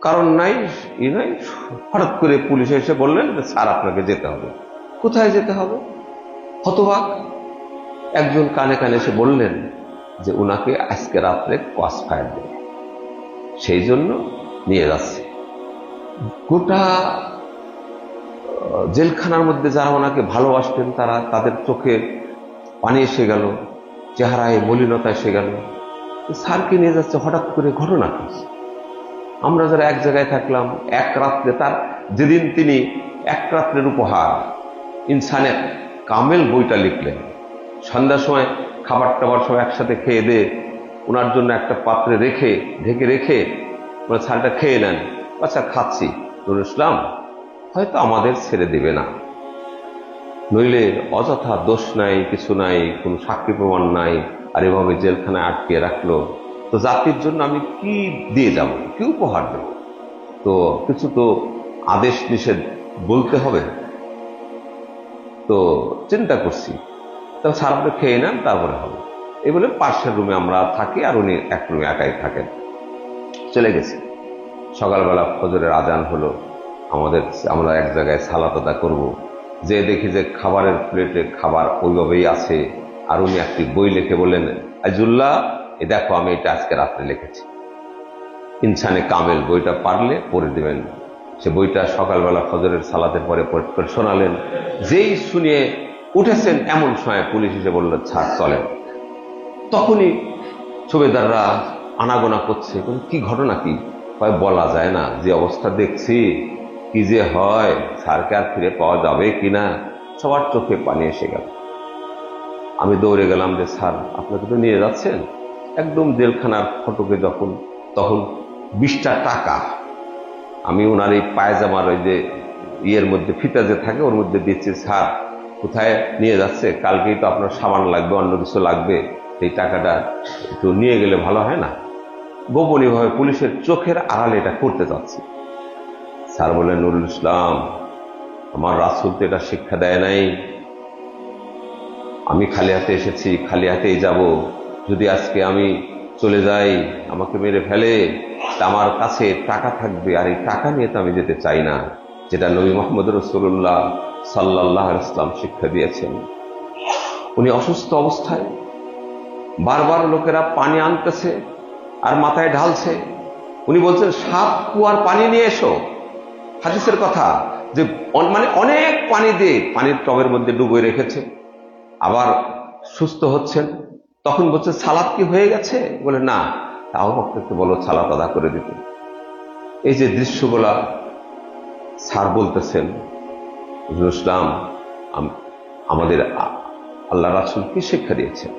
কারণ নাই, নাই, হঠাৎ করে পুলিশ এসে বললেন যে স্যার আপনাকে যেতে হবে। কোথায় যেতে হবে? হতবাক। একজন কানে কানে এসে বললেন যে উনাকে আজকে রাত্রে ক্রস ফায়ার দেবে, সেই জন্য নিয়ে যাচ্ছে। গোটা জেলখানার মধ্যে যারা ওনাকে ভালোবাসতেন তারা, তাদের চোখে পানি এসে গেল, চেহারায় মলিনতা এসে গেল। স্যারকে নিয়ে যাচ্ছে হঠাৎ করে, ঘটনা কি? আমরা যারা এক জায়গায় থাকলাম এক রাত্রে, তার যেদিন তিনি এক রাত্রের উপহার ইনসানে কামেল বইটা লিখলেন, সন্ধ্যার সময় খাবার টাবার সব একসাথে খেয়ে দিয়ে ওনার জন্য একটা পাত্রে রেখে ঢেকে রেখে ওনার ছালটা খেয়ে নেন। আচ্ছা খাচ্ছি, নুরুল ইসলাম হয়তো আমাদের ছেড়ে দেবে না, নইলে অযথা দোষ নাই, কিছু নাই, কোনো সাক্ষী প্রমাণ নাই, আর এভাবে জেলখানায় আটকে রাখলো, তো জাতির জন্য আমি কি দিয়ে যাব, কি উপহার দেব? তো কিছু তো আদেশ নিষেধ বলতে হবে। তো চিন্তা করছি, তবে স্যার আপনি খেয়ে নেন, তারপরে হবে। এই বলে পাশের রুমে আমরা থাকি, আর উনি এক রুমে একাই থাকেন। চলে গেছে। সকালবেলা ফজরের আজান হলো, আমরা এক জায়গায় সালাত আদা করবো, যে দেখি যে খাবারের প্লেটে খাবার ওইভাবেই আছে, আর উনি একটি বই লিখে বললেন, আইজুল্লাহ এ দেখো আমি এটা আজকে রাত্রে লিখেছি, ইনসানে কামেল, বইটা পারলে পড়ে দেবেন। সে বইটা সকালবেলা ফজরের সালাতের পরে পড়ে শোনালেন। যেই শুনিয়ে উঠেছেন এমন সময় পুলিশ এসে বলল ছাড় চলেন। তখনই সুবেদাররা আনাগোনা করছে, কি ঘটনা কি? বলা যায় না, যে অবস্থা দেখছি কি যে হয়, স্যারকে আর ফিরে পাওয়া যাবে কিনা, সবার চোখে পানি এসে গেল। আমি দৌড়ে গেলাম যে স্যার আপনাকে তো নিয়ে যাচ্ছেন একদম জেলখানার ফটকে, তখন 20টা টাকা আমি ওনার এই পায়জামার ওই যে ইয়ের মধ্যে ফিতা যে থাকে ওর মধ্যে দিচ্ছি, স্যার কোথায় নিয়ে যাচ্ছে, কালকেই তো আপনার সামান লাগবে, অন্য কিছু লাগবে, এই টাকাটা একটু নিয়ে গেলে ভালো হয় না। গোপনীয়ভাবে পুলিশের চোখের আড়ালে এটা করতে চাচ্ছি। স্যার বললেন, নুরুল ইসলাম আমার রাসূল তো এটা শিক্ষা দেয় নাই, আমি খালি হাতে এসেছি, খালি হাতেই যাব, যদি আজকে আমি চলে যাই আমাকে মেরে ফেলে, আমার কাছে টাকা থাকবে, আর এই টাকা নিয়ে তো আমি যেতে চাই না, যেটা নবী মুহাম্মদ রাসূলুল্লাহ সাল্লাল্লাহু আলাইহি ওয়াসাল্লাম শিক্ষা দিয়েছেন। উনি অসুস্থ অবস্থায়, বারবার লোকেরা পানি আনতেছে আর মাথায় ঢালছে, উনি বলছেন 7 কুয়ার পানি নিয়ে এসো। হাদিসের কথা, যে মানে অনেক পানি দিয়ে পানির টবের মধ্যে ডুবিয়ে রেখেছে, আবার সুস্থ হচ্ছেন। তখন বলছে সালাত কি হয়ে গেছে? বলে না, তাও বক্তাকে বলো সালাত আদা করে দিতে। এই যে দৃশ্যগুলা স্যার বলতেছেন, হুজুর ইসলাম আমাদের আল্লাহ রাসূল কি শিক্ষা দিয়েছেন।